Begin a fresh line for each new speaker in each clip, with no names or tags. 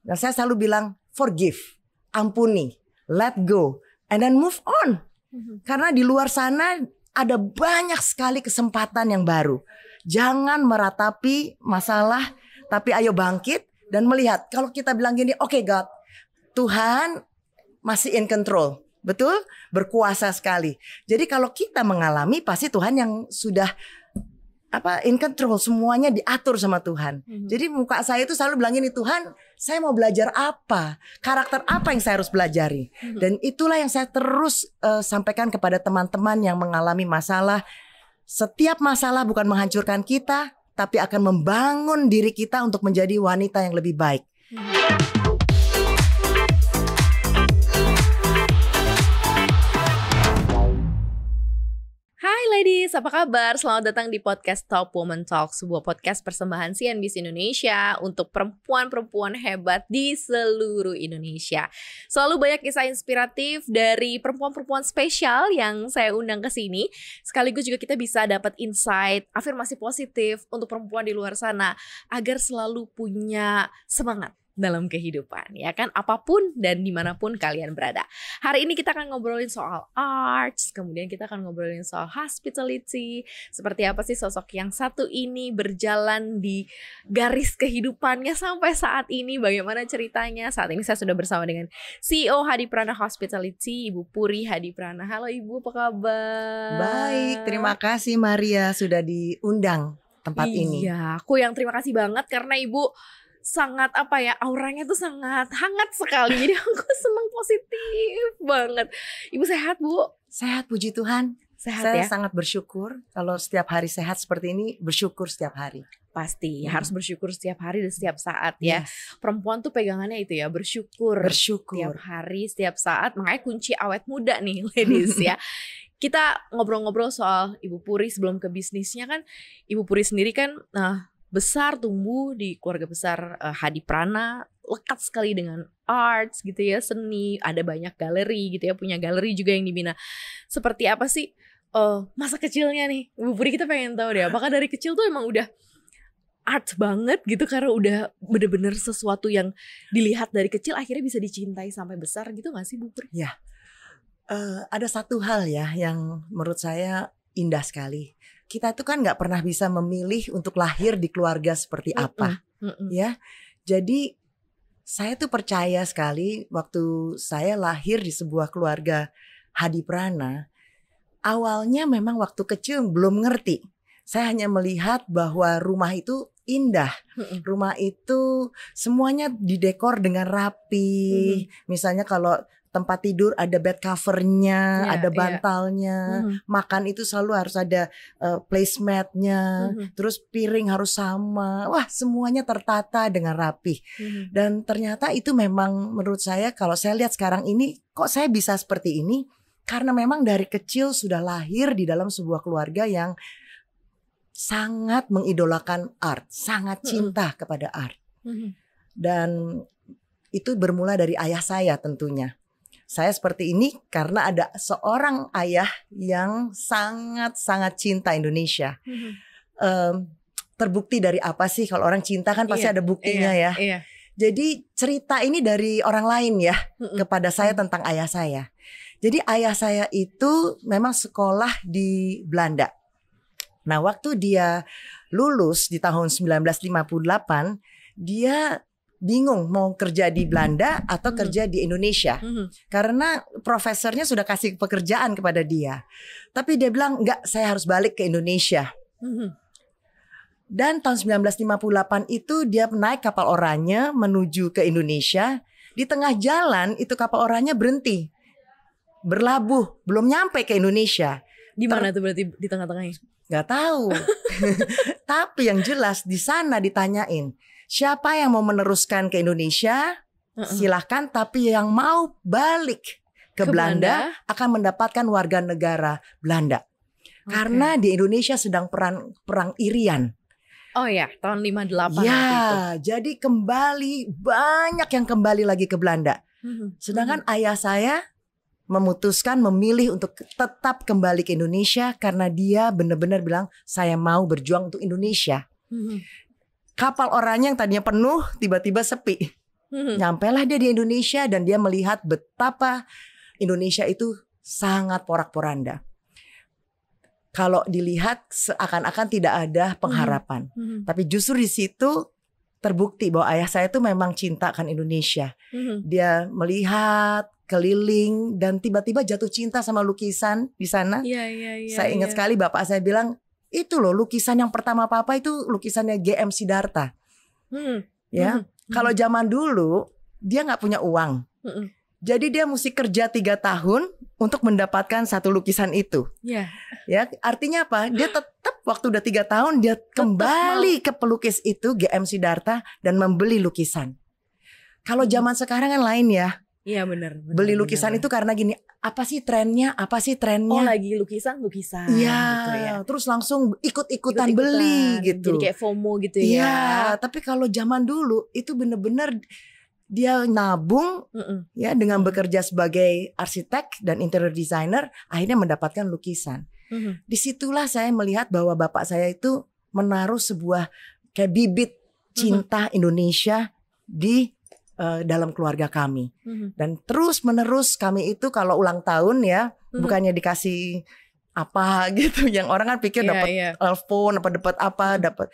Dan saya selalu bilang forgive, ampuni, let go, and then move on. Karena di luar sana ada banyak sekali kesempatan yang baru. Jangan meratapi masalah, tapi ayo bangkit dan melihat. Kalau kita bilang gini, oke God, Tuhan masih in control. Betul? Berkuasa sekali. Jadi kalau kita mengalami, pasti Tuhan yang sudah in control, semuanya diatur sama Tuhan. Jadi muka saya itu selalu bilang gini, Tuhan, saya mau belajar apa? Karakter apa yang saya harus pelajari? Dan itulah yang saya terus sampaikan kepada teman-teman yang mengalami masalah. Setiap masalah bukan menghancurkan kita, tapi akan membangun diri kita untuk menjadi wanita yang lebih baik.
Hai ladies, apa kabar? Selamat datang di podcast Top Woman Talk, sebuah podcast persembahan CNBC Indonesia untuk perempuan-perempuan hebat di seluruh Indonesia. Selalu banyak kisah inspiratif dari perempuan-perempuan spesial yang saya undang ke sini. Sekaligus juga kita bisa dapat insight, afirmasi positif untuk perempuan di luar sana agar selalu punya semangat dalam kehidupan, ya kan, apapun dan dimanapun kalian berada. Hari ini kita akan ngobrolin soal arts, kemudian kita akan ngobrolin soal hospitality. Seperti apa sih sosok yang satu ini berjalan di garis kehidupannya sampai saat ini, bagaimana ceritanya. Saat ini saya sudah bersama dengan CEO Hadiprana Hospitality, Ibu Puri Hadiprana. Halo Ibu, apa kabar?
Baik, terima kasih Maria sudah diundang tempat ini.
Iya, aku yang terima kasih banget karena Ibu sangat auranya tuh sangat hangat sekali. Jadi aku senang, positif banget. Ibu sehat, Bu?
Sehat, puji Tuhan.
Sehat.
Saya
ya?
sangat bersyukur kalau setiap hari sehat seperti ini, bersyukur setiap hari.
Pasti harus bersyukur setiap hari dan setiap saat ya. Perempuan tuh pegangannya itu ya, bersyukur setiap hari, setiap saat. Makanya kunci awet muda nih ladies ya. Kita ngobrol-ngobrol soal Ibu Puri sebelum ke bisnisnya kan. Ibu Puri sendiri kan besar tumbuh di keluarga besar Hadiprana, lekat sekali dengan arts gitu ya, seni, ada banyak galeri gitu ya, punya galeri juga yang dibina. Seperti apa sih masa kecilnya nih Ibu Puri, kita pengen tahu deh, apakah dari kecil tuh emang udah art banget gitu, karena udah bener-bener sesuatu yang dilihat dari kecil akhirnya bisa dicintai sampai besar gitu gak sih Bu Puri?
Ya, ada satu hal ya yang menurut saya indah sekali. Kita tuh kan nggak pernah bisa memilih untuk lahir di keluarga seperti apa, ya. Jadi saya tuh percaya sekali waktu saya lahir di sebuah keluarga Hadiprana. Awalnya memang waktu kecil belum ngerti. Saya hanya melihat bahwa rumah itu indah. Rumah itu semuanya didekor dengan rapi. Misalnya kalau tempat tidur ada bed covernya, ada bantalnya, makan itu selalu harus ada placematnya, terus piring harus sama, wah semuanya tertata dengan rapi. Dan ternyata itu memang menurut saya, kalau saya lihat sekarang ini, kok saya bisa seperti ini? Karena memang dari kecil sudah lahir di dalam sebuah keluarga yang sangat mengidolakan art, sangat cinta kepada art. Dan itu bermula dari ayah saya tentunya. Saya seperti ini karena ada seorang ayah yang sangat-sangat cinta Indonesia. Terbukti dari apa sih? Kalau orang cinta kan pasti ada buktinya ya. Jadi cerita ini dari orang lain ya kepada saya tentang ayah saya. Jadi ayah saya itu memang sekolah di Belanda. Nah, waktu dia lulus di tahun 1958, dia bingung mau kerja di Belanda atau kerja di Indonesia. Karena profesornya sudah kasih pekerjaan kepada dia. Tapi dia bilang, enggak, saya harus balik ke Indonesia. Dan tahun 1958 itu dia naik kapal oranye menuju ke Indonesia. Di tengah jalan itu kapal oranye berhenti, berlabuh, belum nyampe ke Indonesia.
Di mana tuh berarti di tengah-tengahnya?
Gak tahu. Tapi yang jelas di sana ditanyain, siapa yang mau meneruskan ke Indonesia? Silahkan, tapi yang mau balik ke Belanda akan mendapatkan warga negara Belanda. Karena di Indonesia sedang perang Irian.
Oh ya, tahun 58
ya,
itu.
Jadi kembali, banyak yang kembali lagi ke Belanda. Sedangkan ayah saya memutuskan, memilih untuk tetap kembali ke Indonesia karena dia benar-benar bilang, saya mau berjuang untuk Indonesia. Kapal oranye yang tadinya penuh tiba-tiba sepi. Nyampelah dia di Indonesia dan dia melihat betapa Indonesia itu sangat porak-poranda. Kalau dilihat seakan-akan tidak ada pengharapan. Tapi justru di situ terbukti bahwa ayah saya itu memang cinta akan Indonesia. Dia melihat keliling dan tiba-tiba jatuh cinta sama lukisan di sana. Saya ingat sekali bapak saya bilang, itu loh lukisan yang pertama papa itu lukisannya GM Siddhartha. Kalau zaman dulu dia nggak punya uang. Jadi dia mesti kerja 3 tahun untuk mendapatkan satu lukisan itu. Ya, artinya apa? Dia tetap waktu udah 3 tahun dia kembali ke pelukis itu GM Siddhartha dan membeli lukisan. Kalau zaman sekarang kan lain ya.
Iya benar.
Beli lukisan itu karena gini, apa sih trennya? Oh
lagi lukisan.
Iya, gitu ya. Terus langsung ikut-ikutan beli gitu.
Jadi kayak FOMO gitu ya.
Iya, tapi kalau zaman dulu itu bener-bener dia nabung ya dengan bekerja sebagai arsitek dan interior designer, akhirnya mendapatkan lukisan. Disitulah saya melihat bahwa bapak saya itu menaruh sebuah kayak bibit cinta Indonesia di dalam keluarga kami. Dan terus menerus kami itu kalau ulang tahun ya, bukannya dikasih apa gitu yang orang kan pikir dapat phone apa dapat.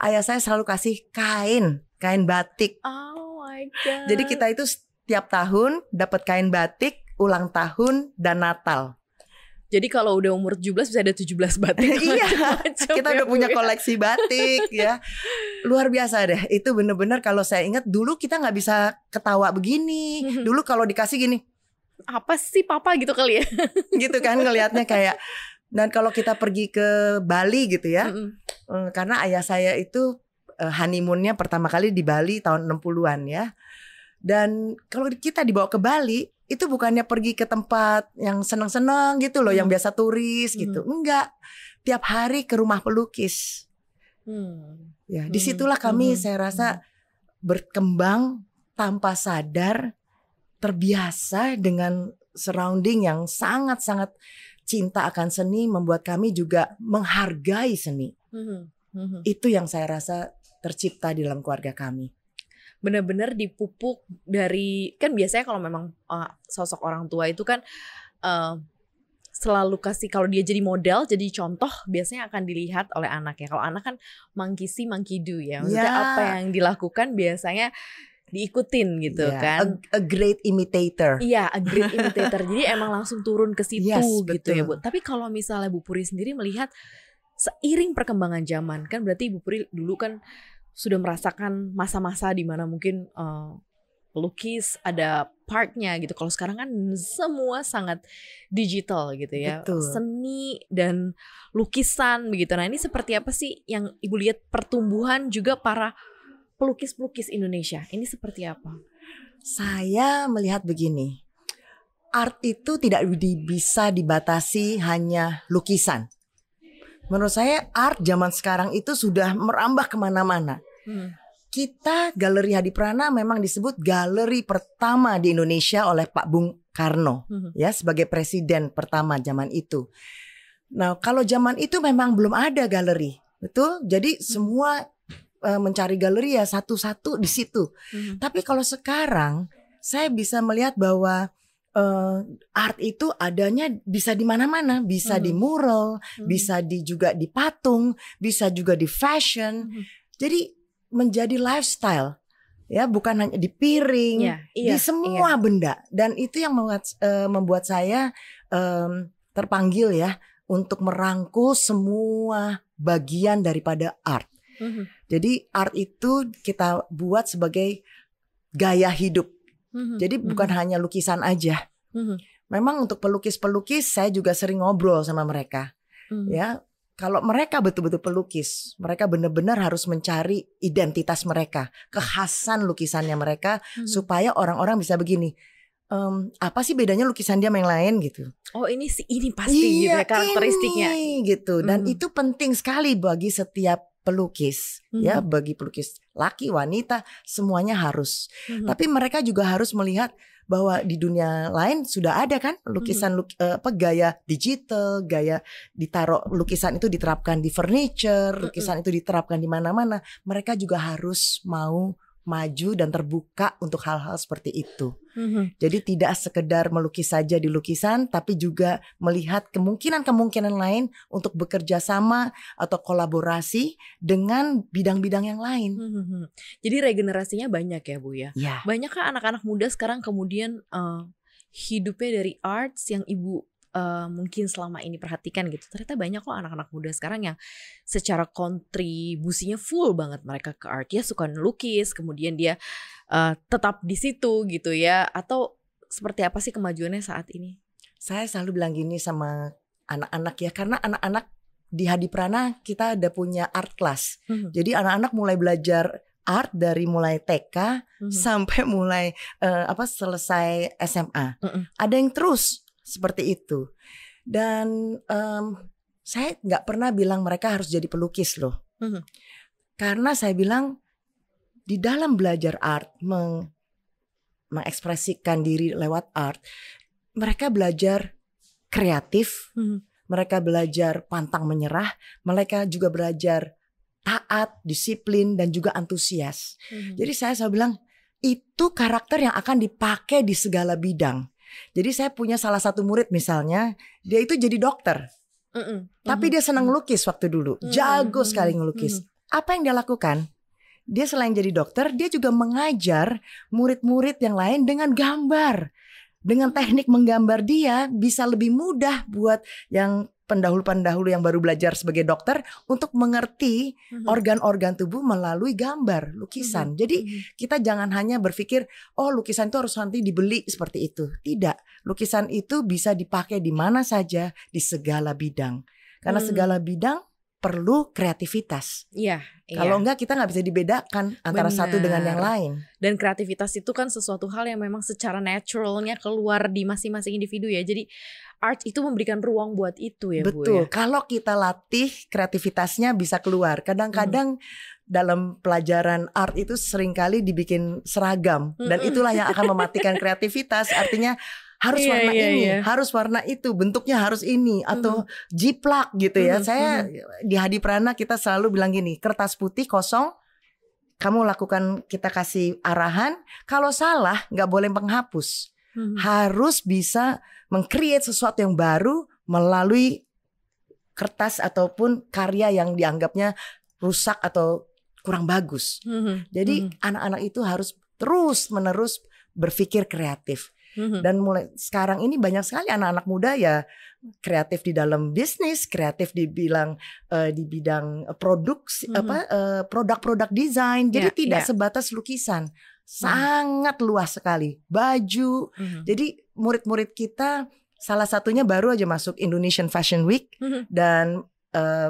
Ayah saya selalu kasih kain batik. Jadi kita itu setiap tahun dapat kain batik, ulang tahun dan Natal.
Jadi kalau udah umur 17 bisa ada 17 batik.
Iya, kita udah punya koleksi batik ya. Luar biasa deh. Itu bener-bener kalau saya ingat dulu kita nggak bisa ketawa begini. Dulu kalau dikasih gini,
apa sih papa gitu kali ya? Gitu
kan ngelihatnya kayak. Dan kalau kita pergi ke Bali gitu ya, karena ayah saya itu honeymoonnya pertama kali di Bali tahun 60-an ya. Dan kalau kita dibawa ke Bali, itu bukannya pergi ke tempat yang senang-senang gitu loh, yang biasa turis gitu. Enggak, tiap hari ke rumah pelukis. Ya, disitulah kami saya rasa berkembang tanpa sadar, terbiasa dengan surrounding yang sangat-sangat cinta akan seni, membuat kami juga menghargai seni. Itu yang saya rasa tercipta di dalam keluarga kami.
Benar-benar dipupuk dari, kan biasanya kalau memang sosok orang tua itu kan selalu kasih, kalau dia jadi model, jadi contoh, biasanya akan dilihat oleh anaknya. Kalau anak kan monkey see, monkey do ya. Maksudnya apa yang dilakukan biasanya diikutin gitu kan.
A great imitator.
Iya, a great imitator. Jadi emang langsung turun ke situ gitu
betul.
ya Bu. Tapi kalau misalnya Bu Puri sendiri melihat seiring perkembangan zaman, kan berarti Bu Puri dulu kan sudah merasakan masa-masa di mana mungkin pelukis ada partnya gitu. Kalau sekarang kan semua sangat digital gitu ya.
Betul.
Seni dan lukisan begitu. Nah ini seperti apa sih yang Ibu lihat pertumbuhan juga para pelukis-pelukis Indonesia? Ini seperti apa?
Saya melihat begini. Art itu tidak bisa dibatasi hanya lukisan. Menurut saya art zaman sekarang itu sudah merambah kemana-mana. Kita Galeri Hadi Prana memang disebut galeri pertama di Indonesia oleh Pak Bung Karno ya, sebagai presiden pertama zaman itu. Nah kalau zaman itu memang belum ada galeri, betul? Jadi semua mencari galeri ya satu-satu di situ. Tapi kalau sekarang saya bisa melihat bahwa art itu adanya bisa di mana-mana, bisa di mural, bisa juga di patung, bisa juga di fashion. Jadi menjadi lifestyle ya, bukan hanya di piring, di semua benda. Dan itu yang membuat saya terpanggil ya untuk merangkul semua bagian daripada art. Jadi art itu kita buat sebagai gaya hidup. Jadi bukan hanya lukisan aja. Memang untuk pelukis-pelukis saya juga sering ngobrol sama mereka. Ya, kalau mereka betul-betul pelukis, mereka benar-benar harus mencari identitas mereka, kekhasan lukisannya mereka, supaya orang-orang bisa begini. Apa sih bedanya lukisan dia sama yang lain gitu?
Oh ini pasti gitu ya karakteristiknya.
Ini gitu. Dan itu penting sekali bagi setiap pelukis ya, bagi pelukis laki, wanita, semuanya harus. Tapi mereka juga harus melihat bahwa di dunia lain sudah ada kan lukisan gaya digital, gaya ditaruh, lukisan itu diterapkan di furniture, lukisan itu diterapkan di mana-mana. Mereka juga harus mau maju dan terbuka untuk hal-hal seperti itu. Jadi tidak sekedar melukis saja di lukisan, tapi juga melihat kemungkinan-kemungkinan lain untuk bekerja sama atau kolaborasi dengan bidang-bidang yang lain.
Jadi regenerasinya banyak ya Bu ya?
Ya.
Banyak kan anak-anak muda sekarang kemudian hidupnya dari arts yang Ibu mungkin selama ini perhatikan gitu. Ternyata banyak kok anak-anak muda sekarang yang secara kontribusinya full banget mereka ke art. Dia suka melukis, kemudian dia tetap di situ gitu ya. Atau seperti apa sih kemajuannya saat ini?
Saya selalu bilang gini sama anak-anak ya, karena anak-anak di Hadiprana kita ada punya art class. Jadi anak-anak mulai belajar art dari mulai TK sampai mulai selesai SMA. Ada yang terus seperti itu. Dan saya nggak pernah bilang mereka harus jadi pelukis loh. Karena saya bilang di dalam belajar art, mengekspresikan diri lewat art, mereka belajar kreatif, mereka belajar pantang menyerah, mereka juga belajar taat, disiplin, dan juga antusias. Jadi saya selalu bilang itu karakter yang akan dipakai di segala bidang. Jadi saya punya salah satu murid misalnya, dia itu jadi dokter. Tapi dia senang ngelukis waktu dulu. Jago sekali ngelukis. Apa yang dia lakukan? Dia selain jadi dokter, dia juga mengajar murid-murid yang lain dengan gambar. Dengan teknik menggambar dia bisa lebih mudah buat yang pendahulu-pendahulu yang baru belajar sebagai dokter untuk mengerti organ-organ tubuh melalui gambar, lukisan. Jadi kita jangan hanya berpikir, oh lukisan itu harus nanti dibeli seperti itu. Tidak, lukisan itu bisa dipakai di mana saja, di segala bidang. Karena segala bidang perlu kreativitas.
Iya.
Kalau enggak kita nggak bisa dibedakan antara satu dengan yang lain.
Dan kreativitas itu kan sesuatu hal yang memang secara naturalnya keluar di masing-masing individu ya. Jadi art itu memberikan ruang buat itu ya.
Betul.
Bu, ya?
Kalau kita latih kreativitasnya bisa keluar. Kadang-kadang dalam pelajaran art itu seringkali dibikin seragam. Dan itulah yang akan mematikan kreativitas. Artinya harus warna ini, harus warna itu, bentuknya harus ini, atau jiplak gitu ya. Saya di Hadiprana kita selalu bilang gini, kertas putih kosong, kamu lakukan, kita kasih arahan, kalau salah nggak boleh menghapus, harus bisa meng-create sesuatu yang baru melalui kertas ataupun karya yang dianggapnya rusak atau kurang bagus. Jadi anak-anak itu harus terus-menerus berpikir kreatif. Dan mulai sekarang ini banyak sekali anak-anak muda ya kreatif di dalam bisnis, kreatif di bidang produksi, produk-produk desain. Jadi tidak sebatas lukisan, sangat luas sekali. Baju. Jadi murid-murid kita salah satunya baru aja masuk Indonesian Fashion Week dan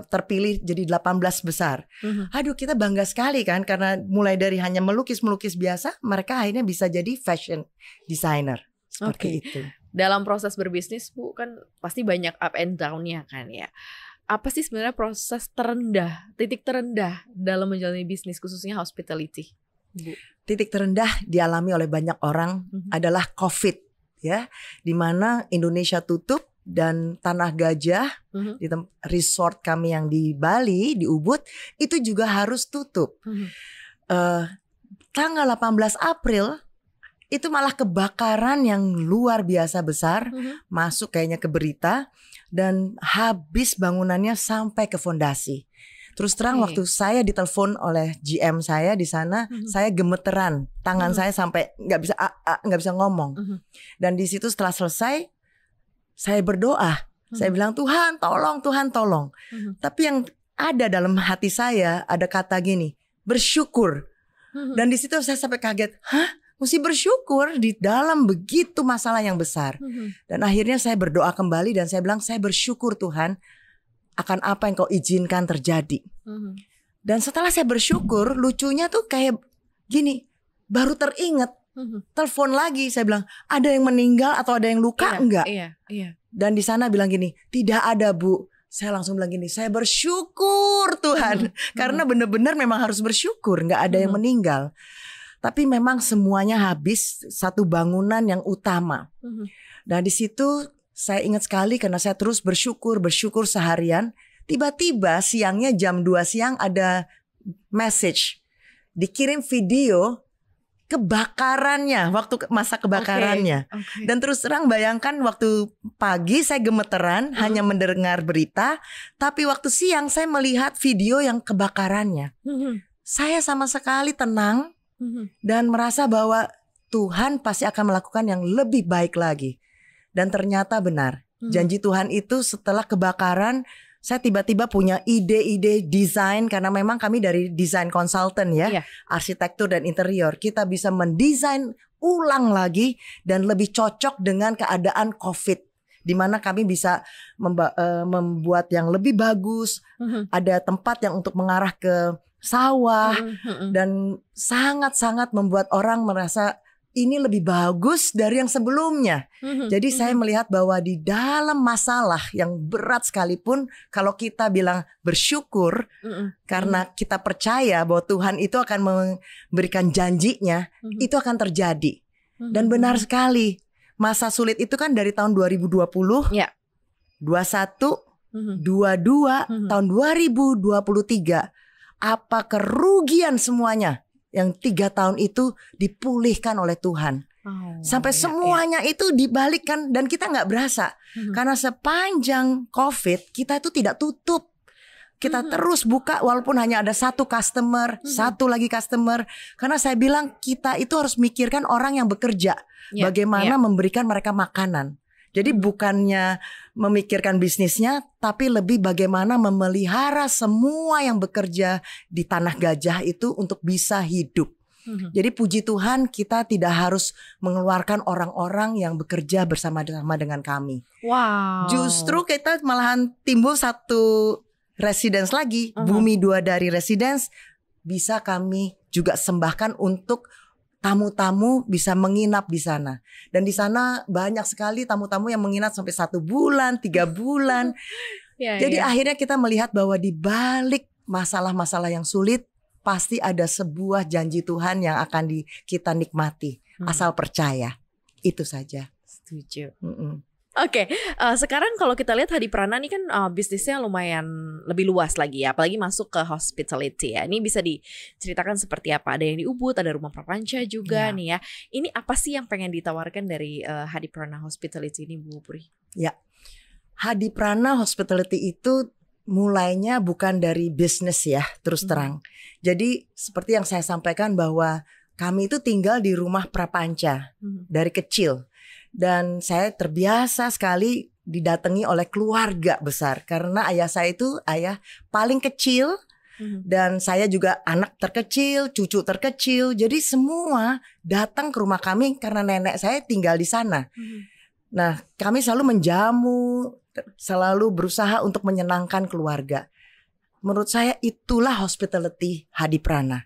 terpilih jadi 18 besar. Aduh, kita bangga sekali kan, karena mulai dari hanya melukis-melukis biasa, mereka akhirnya bisa jadi fashion designer. Seperti itu.
Dalam proses berbisnis Bu kan pasti banyak up and down-nya kan ya. Apa sih sebenarnya proses terendah, titik terendah dalam menjalani bisnis khususnya hospitality, Bu?
Titik terendah dialami oleh banyak orang adalah COVID ya, di mana Indonesia tutup dan Tanah Gajah di resort kami yang di Bali, di Ubud itu juga harus tutup. Tanggal 18 April itu malah kebakaran yang luar biasa besar, masuk kayaknya ke berita, dan habis bangunannya sampai ke fondasi. Terus terang waktu saya ditelepon oleh GM saya di sana, saya gemeteran, tangan saya sampai nggak bisa ngomong. Dan di situ setelah selesai, saya berdoa, saya bilang Tuhan tolong, Tuhan tolong. Tapi yang ada dalam hati saya ada kata gini, bersyukur. Dan di situ saya sampai kaget, mesti bersyukur di dalam begitu masalah yang besar. Dan akhirnya saya berdoa kembali dan saya bilang, saya bersyukur Tuhan akan apa yang kau izinkan terjadi. Dan setelah saya bersyukur, lucunya tuh kayak gini, baru teringat, telepon lagi, saya bilang, ada yang meninggal atau ada yang luka? Enggak. Dan di sana bilang gini, tidak ada Bu. Saya langsung bilang gini, saya bersyukur Tuhan. Karena benar-benar memang harus bersyukur, enggak ada yang meninggal. Tapi memang semuanya habis, satu bangunan yang utama. Dan di situ saya ingat sekali karena saya terus bersyukur seharian. Tiba-tiba siangnya jam 2 siang ada message. dikirim video kebakarannya, waktu masa kebakarannya.
Okay.
Dan terus terang bayangkan waktu pagi saya gemeteran hanya mendengar berita, tapi waktu siang saya melihat video yang kebakarannya. Saya sama sekali tenang dan merasa bahwa Tuhan pasti akan melakukan yang lebih baik lagi. Dan ternyata benar, janji Tuhan itu setelah kebakaran, saya tiba-tiba punya ide-ide desain, karena memang kami dari desain konsultan ya, arsitektur dan interior. Kita bisa mendesain ulang lagi dan lebih cocok dengan keadaan COVID, di mana kami bisa membuat yang lebih bagus. Ada tempat yang untuk mengarah ke sawah dan sangat-sangat membuat orang merasa ini lebih bagus dari yang sebelumnya. Jadi saya melihat bahwa di dalam masalah yang berat sekalipun, kalau kita bilang bersyukur karena kita percaya bahwa Tuhan itu akan memberikan janjinya, itu akan terjadi. Dan benar sekali, masa sulit itu kan dari tahun 2020, 21, 22, tahun 2023. Apa kerugian semuanya yang 3 tahun itu dipulihkan oleh Tuhan. Sampai semuanya itu dibalikkan dan kita gak berasa. Karena sepanjang COVID kita itu tidak tutup. Kita terus buka walaupun hanya ada satu customer, satu lagi customer. Karena saya bilang kita itu harus mikirkan orang yang bekerja. Bagaimana memberikan mereka makanan. Jadi bukannya memikirkan bisnisnya, tapi lebih bagaimana memelihara semua yang bekerja di Tanah Gajah itu untuk bisa hidup. Jadi puji Tuhan kita tidak harus mengeluarkan orang-orang yang bekerja bersama-sama dengan kami.
Wow.
Justru kita malahan timbul satu residence lagi, Bumi 2 dari residence bisa kami juga sembahkan untuk tamu-tamu bisa menginap di sana. Dan di sana banyak sekali tamu-tamu yang menginap sampai 1 bulan, 3 bulan. Jadi akhirnya kita melihat bahwa di balik masalah-masalah yang sulit pasti ada sebuah janji Tuhan yang akan kita nikmati. Asal percaya. Itu saja.
Setuju. Oke, sekarang kalau kita lihat Hadiprana ini kan bisnisnya lumayan lebih luas lagi ya, apalagi masuk ke hospitality ya. Ini bisa diceritakan seperti apa? Ada yang di Ubud, ada rumah prapanca juga nih ya. Ini apa sih yang pengen ditawarkan dari Hadiprana Hospitality ini, Bu Puri?
Ya, Hadiprana Hospitality itu mulainya bukan dari bisnis ya, terus terang. Jadi seperti yang saya sampaikan bahwa kami itu tinggal di rumah prapanca dari kecil. Dan saya terbiasa sekali didatangi oleh keluarga besar. Karena ayah saya itu ayah paling kecil. Dan saya juga anak terkecil, cucu terkecil. Jadi semua datang ke rumah kami karena nenek saya tinggal di sana. Nah, kami selalu menjamu, selalu berusaha untuk menyenangkan keluarga. Menurut saya itulah hospitality Hadiprana.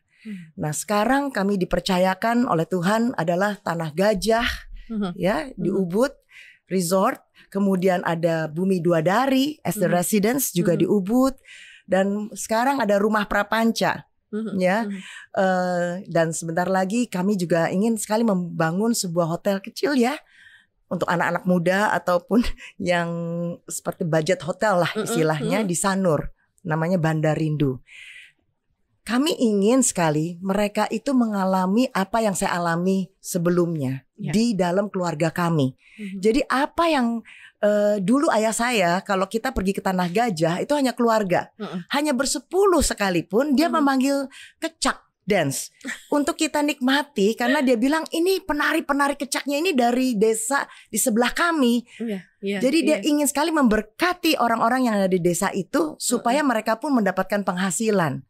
Nah, sekarang kami dipercayakan oleh Tuhan adalah Tanah Gajah. Ya, di Ubud Resort, kemudian ada Bumi 2 Dari as the residence juga di Ubud, dan sekarang ada rumah prapanca ya. Dan sebentar lagi kami juga ingin sekali membangun sebuah hotel kecil ya untuk anak-anak muda ataupun yang seperti budget hotel lah istilahnya di Sanur, namanya Banda Rindu. Kami ingin sekali mereka itu mengalami apa yang saya alami sebelumnya di dalam keluarga kami. Jadi apa yang dulu ayah saya kalau kita pergi ke Tanah Gajah itu hanya keluarga. Hanya bersepuluh sekalipun dia memanggil kecak dance untuk kita nikmati karena dia bilang ini penari-penari kecaknya ini dari desa di sebelah kami. Jadi dia ingin sekali memberkati orang-orang yang ada di desa itu supaya mereka pun mendapatkan penghasilan.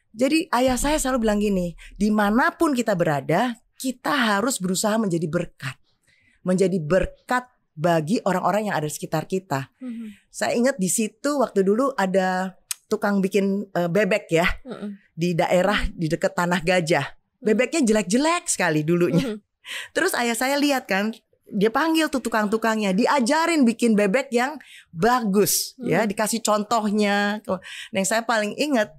Jadi ayah saya selalu bilang gini, dimanapun kita berada, kita harus berusaha menjadi berkat. Menjadi berkat bagi orang-orang yang ada di sekitar kita. Saya ingat di situ waktu dulu ada tukang bikin bebek ya, di daerah di dekat Tanah Gajah. Bebeknya jelek-jelek sekali dulunya. Terus ayah saya lihat kan, dia panggil tuh tukang-tukangnya, diajarin bikin bebek yang bagus, ya, dikasih contohnya. Yang saya paling ingat,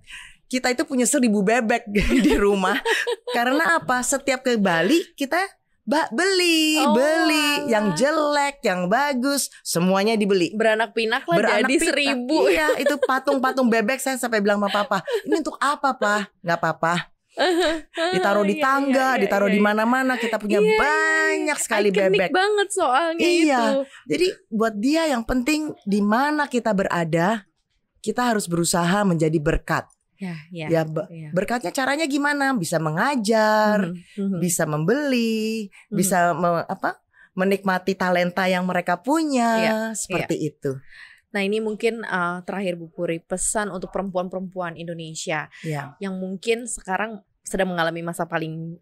kita itu punya 1000 bebek di rumah. Karena apa? Setiap ke Bali kita beli yang jelek, yang bagus, semuanya dibeli.
Beranak pinak lah jadi 1000.
Iya, itu patung-patung bebek saya sampai bilang sama papa, ini untuk apa, Pak? Nggak apa-apa. Ditaruh di tangga, ditaruh di mana-mana. Kita punya banyak sekali bebek.
Ikonik banget soalnya
Iya.
itu.
Jadi buat dia yang penting di mana kita berada, kita harus berusaha menjadi berkat. Berkatnya caranya gimana? Bisa mengajar, bisa membeli, bisa menikmati talenta yang mereka punya, seperti itu.
Nah ini mungkin terakhir Bu Puri, pesan untuk perempuan-perempuan Indonesia yang mungkin sekarang sedang mengalami masa paling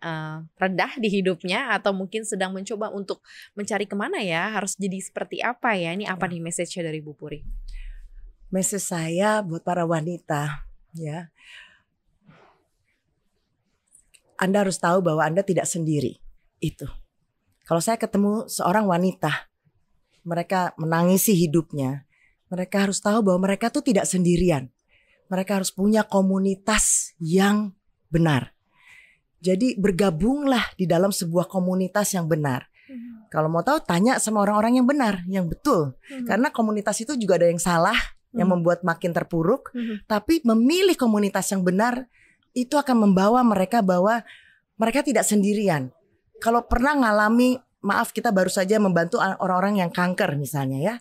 rendah di hidupnya, atau mungkin sedang mencoba untuk mencari kemana ya, harus jadi seperti apa ya. Ini apa nih message-nya dari Bu Puri?
Message saya buat para wanita, ya, Anda harus tahu bahwa Anda tidak sendiri. Itu. Kalau saya ketemu seorang wanita, mereka menangisi hidupnya, mereka harus tahu bahwa mereka tuh tidak sendirian. Mereka harus punya komunitas yang benar. Jadi bergabunglah di dalam sebuah komunitas yang benar. Kalau mau tahu, tanya sama orang-orang yang benar, yang betul. Karena komunitas itu juga ada yang salah, yang membuat makin terpuruk. Tapi memilih komunitas yang benar, itu akan membawa mereka bahwa mereka tidak sendirian. Kalau pernah ngalami, maaf, kita baru saja membantu orang-orang yang kanker misalnya ya.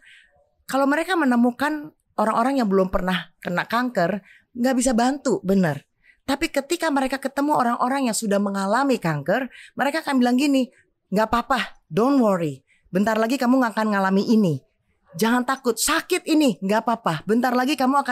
Kalau mereka menemukan orang-orang yang belum pernah kena kanker, nggak bisa bantu, benar. Tapi ketika mereka ketemu orang-orang yang sudah mengalami kanker, mereka akan bilang gini, nggak apa-apa, don't worry. Bentar lagi kamu nggak akan ngalami ini. Jangan takut, sakit ini nggak apa-apa. Bentar lagi kamu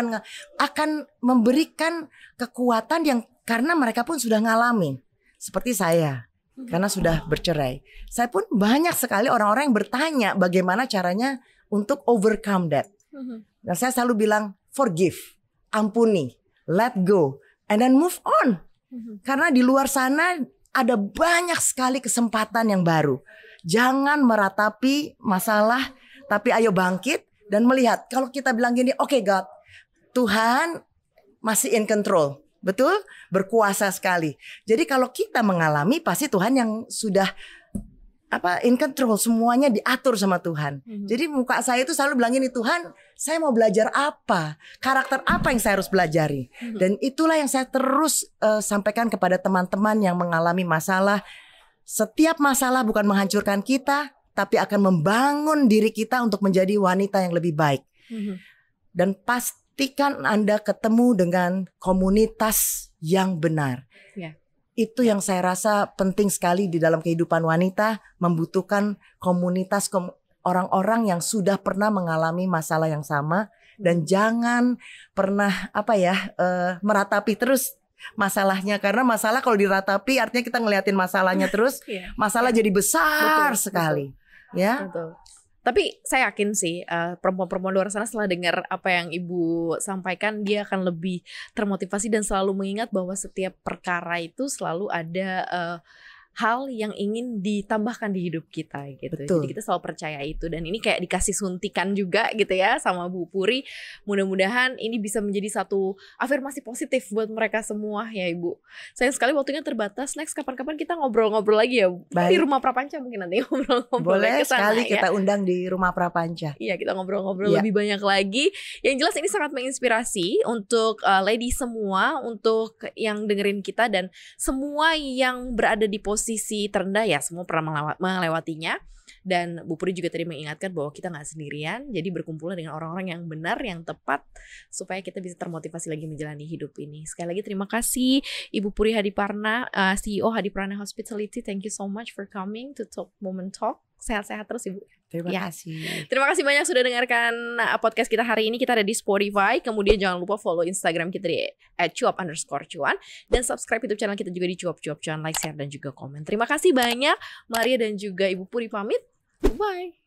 akan memberikan kekuatan yang karena mereka pun sudah ngalamin. Seperti saya, karena sudah bercerai. Saya pun banyak sekali orang-orang yang bertanya bagaimana caranya untuk overcome that. Dan saya selalu bilang forgive, ampuni, let go, and then move on. Karena di luar sana ada banyak sekali kesempatan yang baru. Jangan meratapi masalah, tapi ayo bangkit dan melihat. Kalau kita bilang gini, oke, God, Tuhan masih in control. Betul? Berkuasa sekali. Jadi kalau kita mengalami, pasti Tuhan yang sudah in control, semuanya diatur sama Tuhan. Jadi muka saya itu selalu bilang gini, Tuhan, saya mau belajar apa? Karakter apa yang saya harus pelajari? Dan itulah yang saya terus sampaikan kepada teman-teman yang mengalami masalah. Setiap masalah bukan menghancurkan kita, tapi akan membangun diri kita untuk menjadi wanita yang lebih baik. Dan pastikan Anda ketemu dengan komunitas yang benar. Itu yang saya rasa penting sekali di dalam kehidupan wanita, membutuhkan komunitas orang-orang yang sudah pernah mengalami masalah yang sama. Dan jangan pernah meratapi terus masalahnya, karena masalah kalau diratapi artinya kita ngeliatin masalahnya terus, masalah jadi besar sekali. Ya.
Betul. Tapi saya yakin sih perempuan-perempuan luar sana setelah dengar apa yang Ibu sampaikan, dia akan lebih termotivasi dan selalu mengingat bahwa setiap perkara itu selalu ada hal yang ingin ditambahkan di hidup kita gitu.
Betul.
Jadi kita selalu percaya itu, dan ini kayak dikasih suntikan juga gitu ya sama Bu Puri. Mudah-mudahan ini bisa menjadi satu afirmasi positif buat mereka semua ya Ibu. Sayang sekali waktunya terbatas. Next kapan-kapan kita ngobrol-ngobrol lagi ya. Baik. Di Rumah Prapanca mungkin nanti ngobrol-ngobrol.
Boleh
kesana,
sekali kita undang di Rumah Prapanca.
Iya, kita ngobrol-ngobrol lebih banyak lagi. Yang jelas ini sangat menginspirasi untuk lady semua, untuk yang dengerin kita, dan semua yang berada di posisi terendah ya, semua pernah melewatinya. Dan Bu Puri juga tadi mengingatkan bahwa kita gak sendirian. Jadi berkumpullah dengan orang-orang yang benar, yang tepat, supaya kita bisa termotivasi lagi menjalani hidup ini. Sekali lagi terima kasih Ibu Puri Hadiparna, CEO Hadiparna Hospitality. Thank you so much for coming to Top Moment Talk. Sehat-sehat terus Ibu.
Terima kasih.
Terima kasih banyak sudah dengarkan podcast kita hari ini. Kita ada di Spotify. Kemudian jangan lupa follow Instagram kita di @cuap_cuan. Dan subscribe YouTube channel kita juga di cuap-cuap cuan. Like, share, dan juga komen. Terima kasih banyak. Maria dan juga Ibu Puri pamit. Bye.